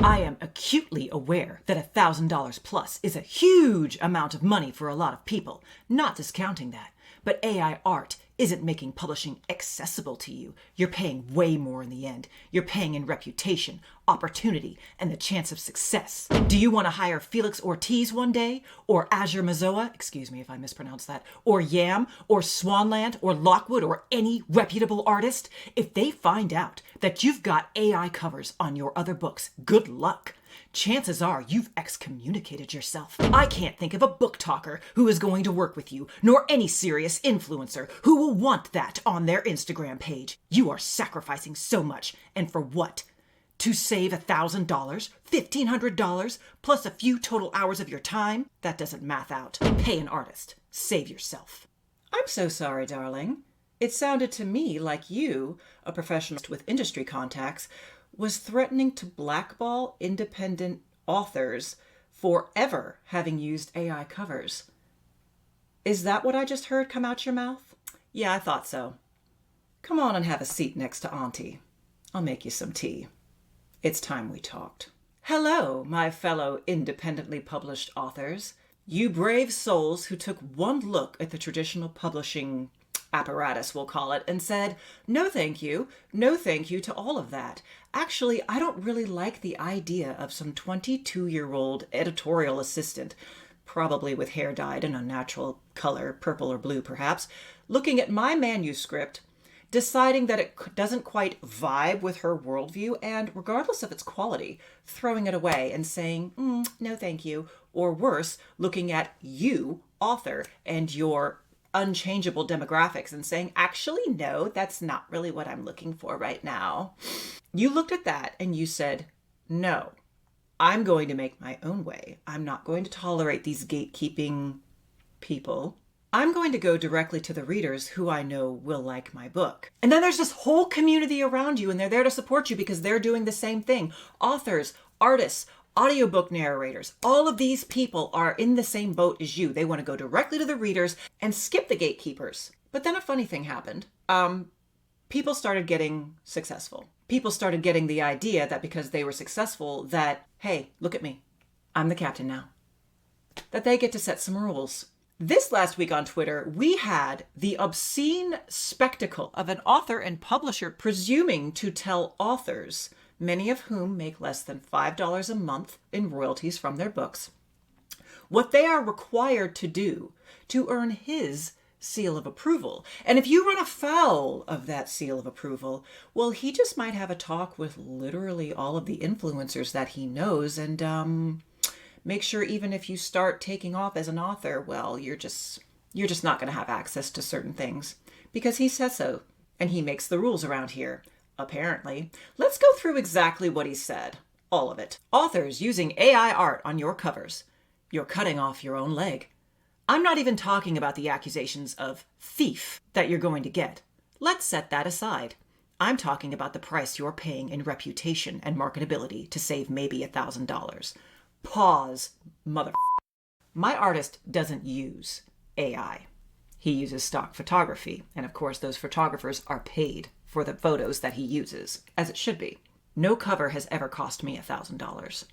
I am acutely aware that $1,000 plus is a huge amount of money for a lot of people, not discounting that. But AI art isn't making publishing accessible to you. You're paying way more in the end. You're paying in reputation, opportunity, and the chance of success. Do you want to hire Felix Ortiz one day? Or Azure Mazoa, excuse me if I mispronounce that, or Yam, or Swanland, or Lockwood, or any reputable artist? If they find out that you've got AI covers on your other books, good luck. Chances are you've excommunicated yourself. I can't think of a book talker who is going to work with you, nor any serious influencer who will want that on their Instagram page. You are sacrificing so much, and for what? To save $1,000, $1,500, plus a few total hours of your time? That doesn't math out. Pay an artist. Save yourself. I'm so sorry, darling. It sounded to me like you, a professional with industry contacts, was threatening to blackball independent authors for ever having used AI covers. Is that what I just heard come out your mouth? Yeah, I thought so. Come on and have a seat next to Auntie. I'll make you some tea. It's time we talked. Hello, my fellow independently published authors. You brave souls who took one look at the traditional publishing apparatus, we'll call it, and said, no thank you to all of that. Actually, I don't really like the idea of some 22-year-old editorial assistant, probably with hair dyed an unnatural color, purple or blue perhaps, looking at my manuscript, deciding that it doesn't quite vibe with her worldview, and regardless of its quality, throwing it away and saying, no thank you, or worse, looking at you, author, and your unchangeable demographics and saying, actually, no, that's not really what I'm looking for right now. You looked at that and you said, no, I'm going to make my own way. I'm not going to tolerate these gatekeeping people. I'm going to go directly to the readers who I know will like my book. And then there's this whole community around you, and they're there to support you because they're doing the same thing. Authors, artists, audiobook narrators, all of these people are in the same boat as you. They want to go directly to the readers and skip the gatekeepers. But then a funny thing happened. People started getting successful. People started getting the idea that because they were successful that, hey, look at me. I'm the captain now. That they get to set some rules. This last week on Twitter, we had the obscene spectacle of an author and publisher presuming to tell authors, many of whom make less than $5 a month in royalties from their books, what they are required to do to earn his seal of approval. And if you run afoul of that seal of approval, well, he just might have a talk with literally all of the influencers that he knows and make sure even if you start taking off as an author, well, you're just not going to have access to certain things because he says so and he makes the rules around here. Apparently. Let's go through exactly what he said. All of it. Authors using AI art on your covers. You're cutting off your own leg. I'm not even talking about the accusations of thief that you're going to get. Let's set that aside. I'm talking about the price you're paying in reputation and marketability to save maybe $1,000. Pause, mother. My artist doesn't use AI. He uses stock photography. And of course, those photographers are paid for the photos that he uses, as it should be. No cover has ever cost me $1,000.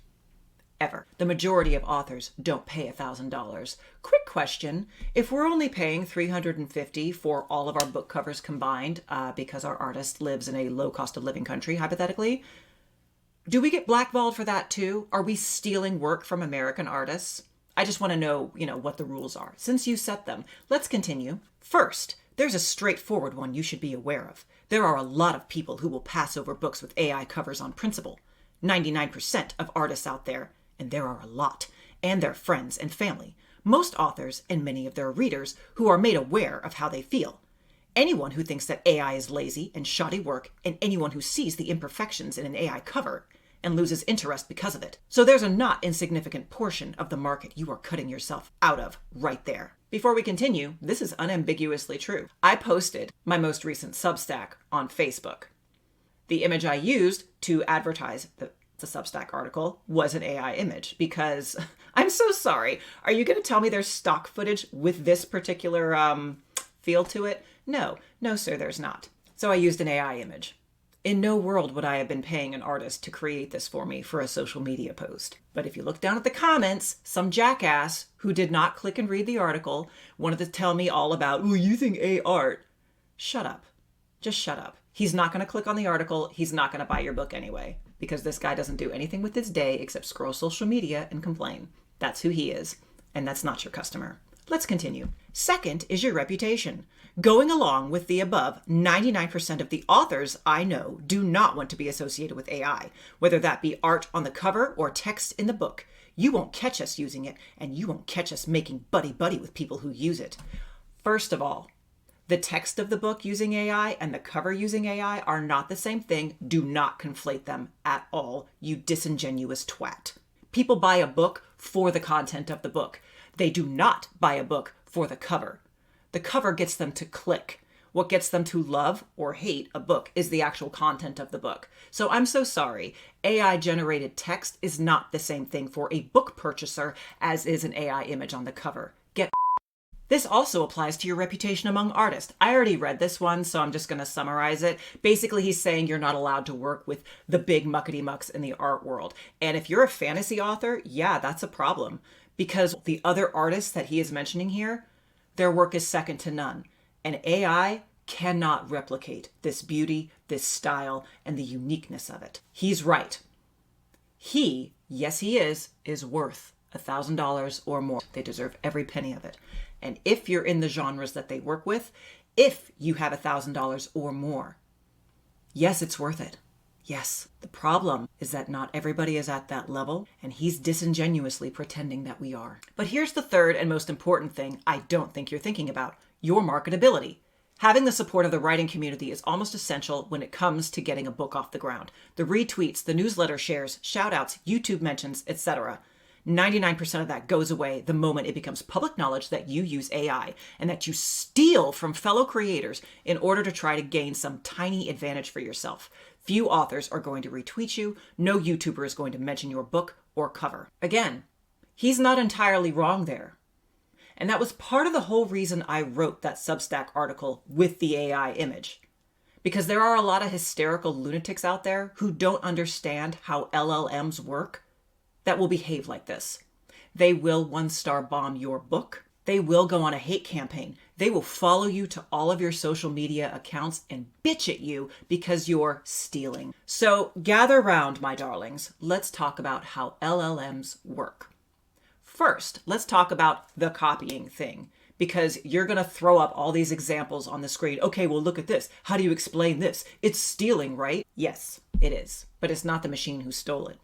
Ever. The majority of authors don't pay $1,000. Quick question, if we're only paying $350 for all of our book covers combined, because our artist lives in a low cost of living country, hypothetically, do we get blackballed for that too? Are we stealing work from American artists? I just want to know, what the rules are. Since you set them, let's continue. First, there's a straightforward one you should be aware of. There are a lot of people who will pass over books with AI covers on principle. 99% of artists out there, and there are a lot, and their friends and family. Most authors and many of their readers who are made aware of how they feel. Anyone who thinks that AI is lazy and shoddy work, and anyone who sees the imperfections in an AI cover and loses interest because of it. So there's a not insignificant portion of the market you are cutting yourself out of right there. Before we continue, this is unambiguously true. I posted my most recent Substack on Facebook. The image I used to advertise the Substack article was an AI image because I'm so sorry. Are you going to tell me there's stock footage with this particular feel to it? No, sir, there's not. So I used an AI image. In no world would I have been paying an artist to create this for me for a social media post. But if you look down at the comments, some jackass who did not click and read the article wanted to tell me all about, oh, using AI art. Shut up. Just shut up. He's not going to click on the article. He's not going to buy your book anyway, because this guy doesn't do anything with his day except scroll social media and complain. That's who he is, and that's not your customer. Let's continue. Second is your reputation. Going along with the above, 99% of the authors I know do not want to be associated with AI, whether that be art on the cover or text in the book. You won't catch us using it, and you won't catch us making buddy-buddy with people who use it. First of all, the text of the book using AI and the cover using AI are not the same thing. Do not conflate them at all, you disingenuous twat. People buy a book for the content of the book. They do not buy a book for the cover. The cover gets them to click. What gets them to love or hate a book is the actual content of the book. So I'm so sorry. AI-generated text is not the same thing for a book purchaser as is an AI image on the cover. This also applies to your reputation among artists. I already read this one, so I'm just going to summarize it. Basically, he's saying you're not allowed to work with the big muckety-mucks in the art world. And if you're a fantasy author, yeah, that's a problem. Because the other artists that he is mentioning here, their work is second to none. And AI cannot replicate this beauty, this style, and the uniqueness of it. He's right. He, yes he is worth $1,000 or more. They deserve every penny of it. And if you're in the genres that they work with, if you have $1,000 or more, yes, it's worth it. Yes. The problem is that not everybody is at that level, and he's disingenuously pretending that we are. But here's the third and most important thing I don't think you're thinking about: your marketability. Having the support of the writing community is almost essential when it comes to getting a book off the ground. The retweets, the newsletter shares, shout-outs, YouTube mentions, etc. 99% of that goes away the moment it becomes public knowledge that you use AI and that you steal from fellow creators in order to try to gain some tiny advantage for yourself. Few authors are going to retweet you. No YouTuber is going to mention your book or cover. Again, he's not entirely wrong there. And that was part of the whole reason I wrote that Substack article with the AI image. Because there are a lot of hysterical lunatics out there who don't understand how LLMs work that will behave like this. They will one-star bomb your book. They will go on a hate campaign. They will follow you to all of your social media accounts and bitch at you because you're stealing. So gather round, my darlings. Let's talk about how LLMs work. First, let's talk about the copying thing, because you're going to throw up all these examples on the screen. Okay, well, look at this. How do you explain this? It's stealing, right? Yes, it is. But it's not the machine who stole it.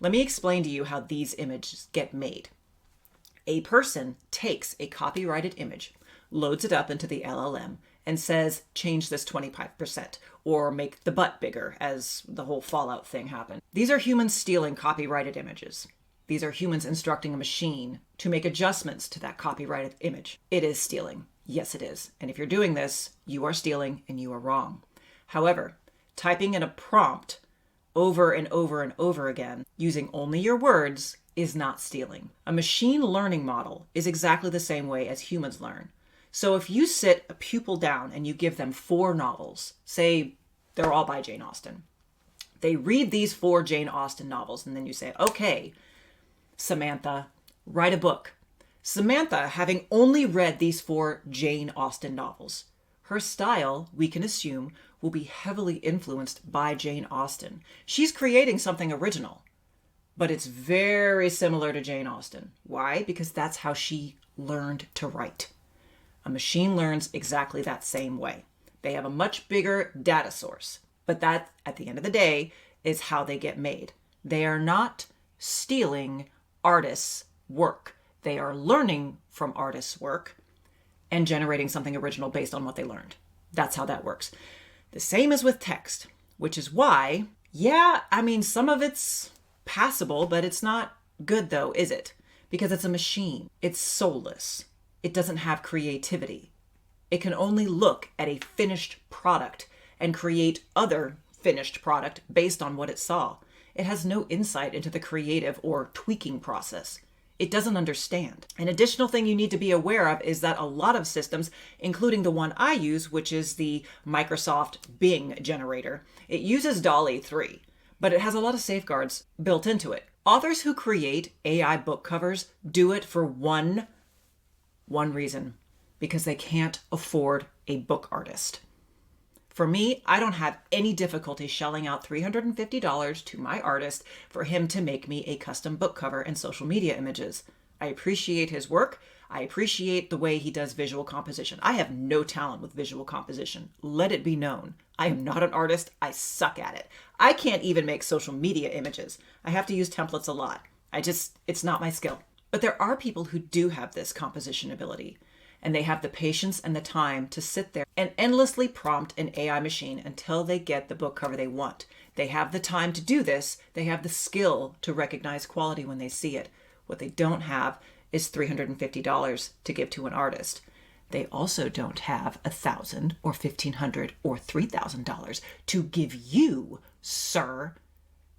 Let me explain to you how these images get made. A person takes a copyrighted image, loads it up into the LLM, and says, change this 25%, or make the butt bigger, as the whole Fallout thing happened. These are humans stealing copyrighted images. These are humans instructing a machine to make adjustments to that copyrighted image. It is stealing. Yes, it is. And if you're doing this, you are stealing and you are wrong. However, typing in a prompt over and over and over again, using only your words, is not stealing. A machine learning model is exactly the same way as humans learn. So if you sit a pupil down and you give them 4 novels, say they're all by Jane Austen, they read these 4 Jane Austen novels, and then you say, okay, Samantha, write a book. Samantha, having only read these 4 Jane Austen novels, her style, we can assume, will be heavily influenced by Jane Austen. She's creating something original, but it's very similar to Jane Austen. Why? Because that's how she learned to write. A machine learns exactly that same way. They have a much bigger data source, but that, at the end of the day, is how they get made. They are not stealing artists' work. They are learning from artists' work and generating something original based on what they learned. That's how that works. The same as with text, which is why, some of it's passable, but it's not good though, is it? Because it's a machine. It's soulless. It doesn't have creativity. It can only look at a finished product and create other finished product based on what it saw. It has no insight into the creative or tweaking process. It doesn't understand. An additional thing you need to be aware of is that a lot of systems, including the one I use, which is the Microsoft Bing generator, it uses DALL-E 3, but it has a lot of safeguards built into it. Authors who create AI book covers do it for one reason, because they can't afford a book artist. For me, I don't have any difficulty shelling out $350 to my artist for him to make me a custom book cover and social media images. I appreciate his work. I appreciate the way he does visual composition. I have no talent with visual composition. Let it be known. I am not an artist. I suck at it. I can't even make social media images. I have to use templates a lot. It's not my skill. But there are people who do have this composition ability, and they have the patience and the time to sit there and endlessly prompt an AI machine until they get the book cover they want. They have the time to do this. They have the skill to recognize quality when they see it. What they don't have is $350 to give to an artist. They also don't have $1,000 or $1,500 or $3,000 to give you, sir.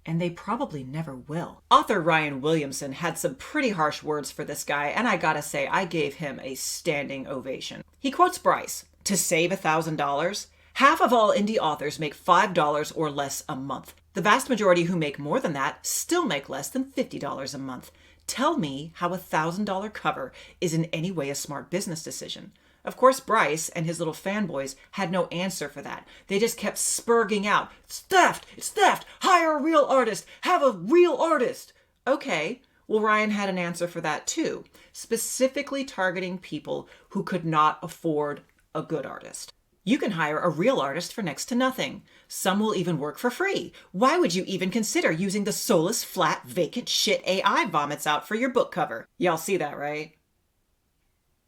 And they probably never will. Author Ryan Williamson had some pretty harsh words for this guy, and I gotta say, I gave him a standing ovation. He quotes Bryce, "To save $1,000, half of all indie authors make $5 or less a month. The vast majority who make more than that still make less than $50 a month. Tell me how a $1,000 cover is in any way a smart business decision." Of course, Bryce and his little fanboys had no answer for that. They just kept spurging out, "It's theft! It's theft! Hire a real artist! Have a real artist!" Okay, well, Ryan had an answer for that too, specifically targeting people who could not afford a good artist. You can hire a real artist for next to nothing. Some will even work for free. Why would you even consider using the soulless, flat, vacant shit AI vomits out for your book cover? Y'all see that, right?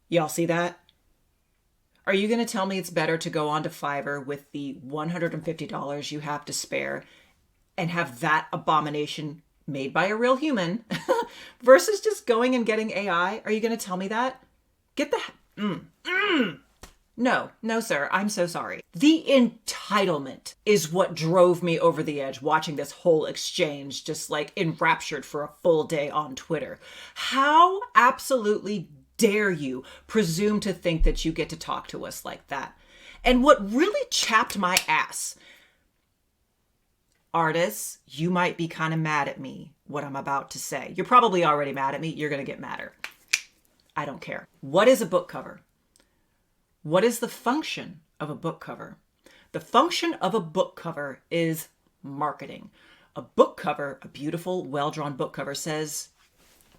Y'all see that? Are you going to tell me it's better to go onto Fiverr with the $150 you have to spare and have that abomination made by a real human versus just going and getting AI? Are you going to tell me that? Get the... No, sir. I'm so sorry. The entitlement is what drove me over the edge watching this whole exchange, just like enraptured for a full day on Twitter. How absolutely dare you presume to think that you get to talk to us like that? And what really chapped my ass, artists, you might be kind of mad at me, what I'm about to say. You're probably already mad at me. You're going to get madder. I don't care. What is a book cover? What is the function of a book cover? The function of a book cover is marketing. A book cover, a beautiful, well-drawn book cover says,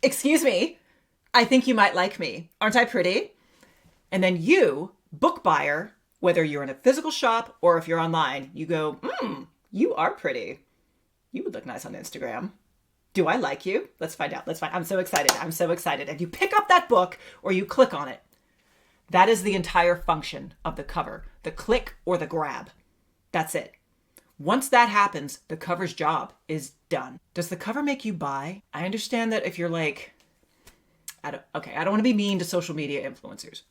"Excuse me, I think you might like me. Aren't I pretty?" And then you, book buyer, whether you're in a physical shop or if you're online, you go, "You are pretty. You would look nice on Instagram. Do I like you? Let's find out. I'm so excited. And you pick up that book or you click on it. That is the entire function of the cover, the click or the grab. That's it. Once that happens, the cover's job is done. Does the cover make you buy? I understand that if you're like, I don't want to be mean to social media influencers.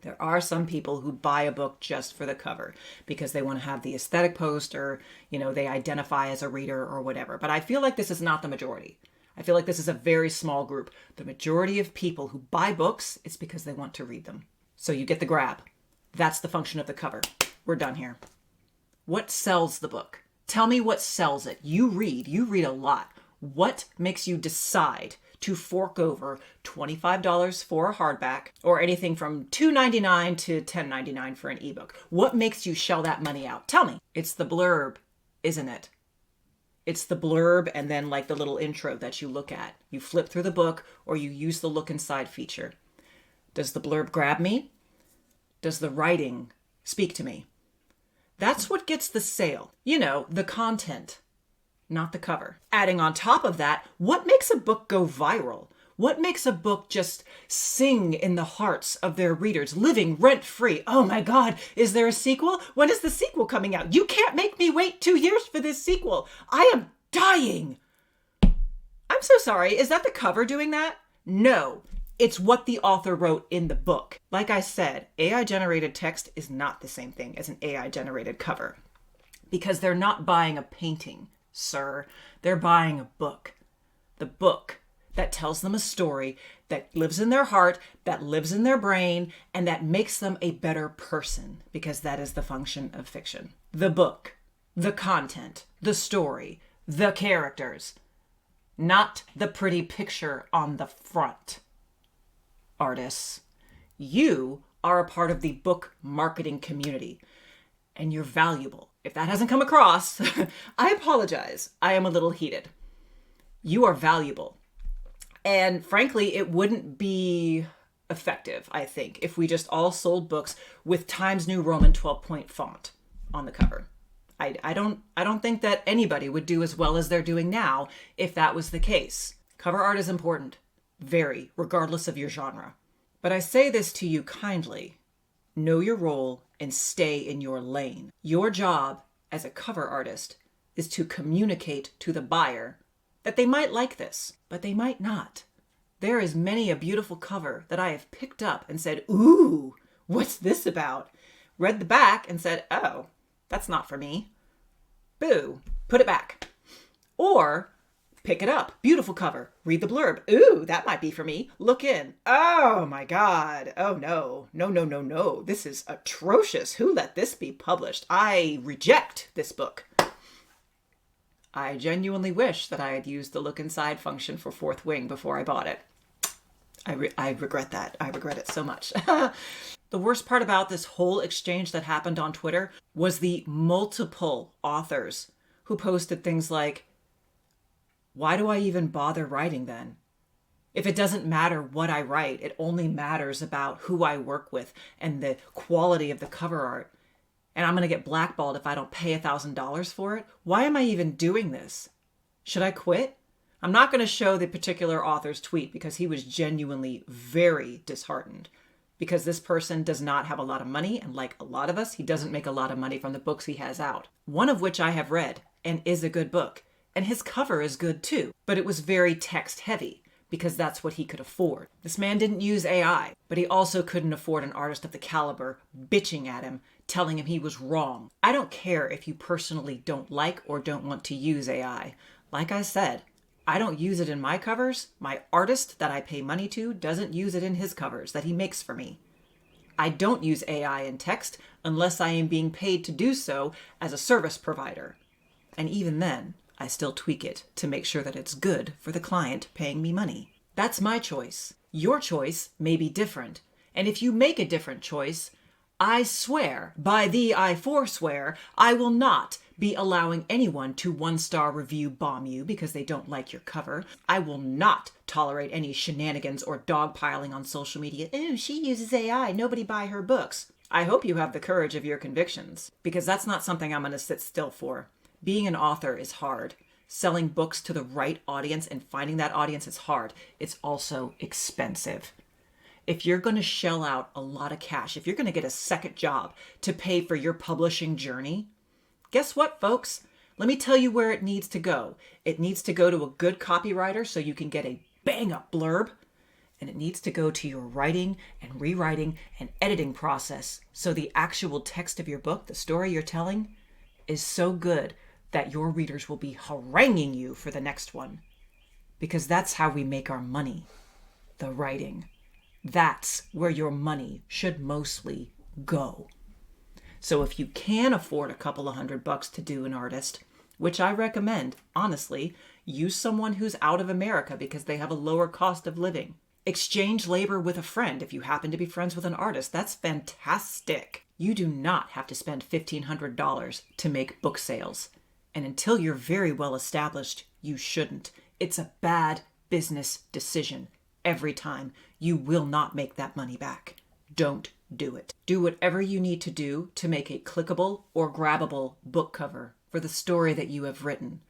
There are some people who buy a book just for the cover because they want to have the aesthetic post or, they identify as a reader or whatever. But I feel like this is not the majority. I feel like this is a very small group. The majority of people who buy books, it's because they want to read them. So you get the grab. That's the function of the cover. We're done here. What sells the book? Tell me what sells it. You read a lot. What makes you decide to fork over $25 for a hardback or anything from $2.99 to $10.99 for an ebook? What makes you shell that money out? Tell me. It's the blurb, isn't it? It's the blurb and then like the little intro that you look at. You flip through the book or you use the look inside feature. Does the blurb grab me? Does the writing speak to me? That's what gets the sale. The content, not the cover. Adding on top of that, what makes a book go viral? What makes a book just sing in the hearts of their readers, living rent-free? Oh my God, is there a sequel? When is the sequel coming out? You can't make me wait 2 years for this sequel. I am dying. I'm so sorry. Is that the cover doing that? No. It's what the author wrote in the book. Like I said, AI-generated text is not the same thing as an AI-generated cover because they're not buying a painting, sir. They're buying a book. The book that tells them a story that lives in their heart, that lives in their brain, and that makes them a better person, because that is the function of fiction. The book, the content, the story, the characters, not the pretty picture on the front. Artists, you are a part of the book marketing community, and you're valuable. If that hasn't come across, I apologize. I am a little heated. You are valuable. And frankly, it wouldn't be effective, I think, if we just all sold books with Times New Roman 12-point font on the cover. I don't think that anybody would do as well as they're doing now if that was the case. Cover art is important, very, regardless of your genre. But I say this to you kindly. Know your role and stay in your lane. Your job as a cover artist is to communicate to the buyer that they might like this, but they might not. There is many a beautiful cover that I have picked up and said, ooh, what's this about? Read the back and said, oh, that's not for me. Boo, put it back. Or pick it up, beautiful cover, read the blurb. Ooh, that might be for me. Look in. Oh my God. Oh no. This is atrocious. Who let this be published? I reject this book. I genuinely wish that I had used the look inside function for Fourth Wing before I bought it. I regret that. I regret it so much. The worst part about this whole exchange that happened on Twitter was the multiple authors who posted things like, why do I even bother writing then? If it doesn't matter what I write, it only matters about who I work with and the quality of the cover art. And I'm going to get blackballed if I don't pay $1,000 for it. Why am I even doing this? Should I quit? I'm not going to show the particular author's tweet because he was genuinely very disheartened, because this person does not have a lot of money, and like a lot of us, he doesn't make a lot of money from the books he has out. One of which I have read and is a good book, and his cover is good too, but it was very text heavy because that's what he could afford. This man didn't use AI, but he also couldn't afford an artist of the caliber bitching at him, telling him he was wrong. I don't care if you personally don't like or don't want to use AI. Like I said, I don't use it in my covers. My artist that I pay money to doesn't use it in his covers that he makes for me. I don't use AI in text unless I am being paid to do so as a service provider. And even then, I still tweak it to make sure that it's good for the client paying me money. That's my choice. Your choice may be different. And if you make a different choice, I swear, by thee I forswear, I will not be allowing anyone to 1-star review bomb you because they don't like your cover. I will not tolerate any shenanigans or dogpiling on social media. Ooh, she uses AI, nobody buy her books. I hope you have the courage of your convictions, because that's not something I'm going to sit still for. Being an author is hard. Selling books to the right audience and finding that audience is hard. It's also expensive. If you're going to shell out a lot of cash, if you're going to get a second job to pay for your publishing journey, guess what, folks? Let me tell you where it needs to go. It needs to go to a good copywriter so you can get a bang-up blurb. And it needs to go to your writing and rewriting and editing process so the actual text of your book, the story you're telling, is so good that your readers will be haranguing you for the next one. Because that's how we make our money. The writing. That's where your money should mostly go. So if you can afford a couple of $100 to do an artist, which I recommend, honestly, use someone who's out of America because they have a lower cost of living. Exchange labor with a friend if you happen to be friends with an artist. That's fantastic. You do not have to spend $1,500 to make book sales. And until you're very well established, you shouldn't. It's a bad business decision. Every time. You will not make that money back. Don't do it. Do whatever you need to do to make a clickable or grabbable book cover for the story that you have written.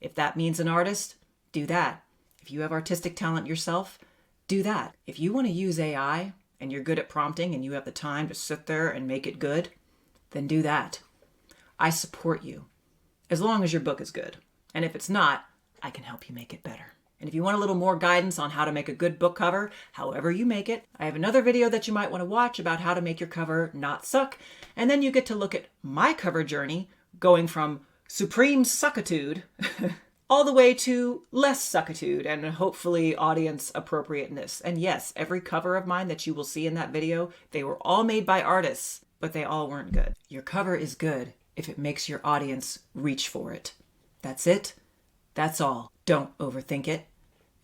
If that means an artist, do that. If you have artistic talent yourself, do that. If you want to use AI and you're good at prompting and you have the time to sit there and make it good, then do that. I support you, as long as your book is good. And if it's not, I can help you make it better. And if you want a little more guidance on how to make a good book cover, however you make it, I have another video that you might want to watch about how to make your cover not suck. And then you get to look at my cover journey going from supreme suckitude all the way to less suckitude and hopefully audience appropriateness. And yes, every cover of mine that you will see in that video, they were all made by artists, but they all weren't good. Your cover is good if it makes your audience reach for it. That's it. That's all. Don't overthink it.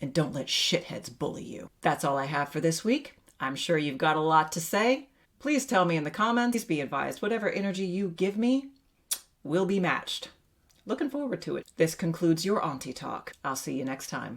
And don't let shitheads bully you. That's all I have for this week. I'm sure you've got a lot to say. Please tell me in the comments. Please be advised, whatever energy you give me will be matched. Looking forward to it. This concludes your Auntie Talk. I'll see you next time.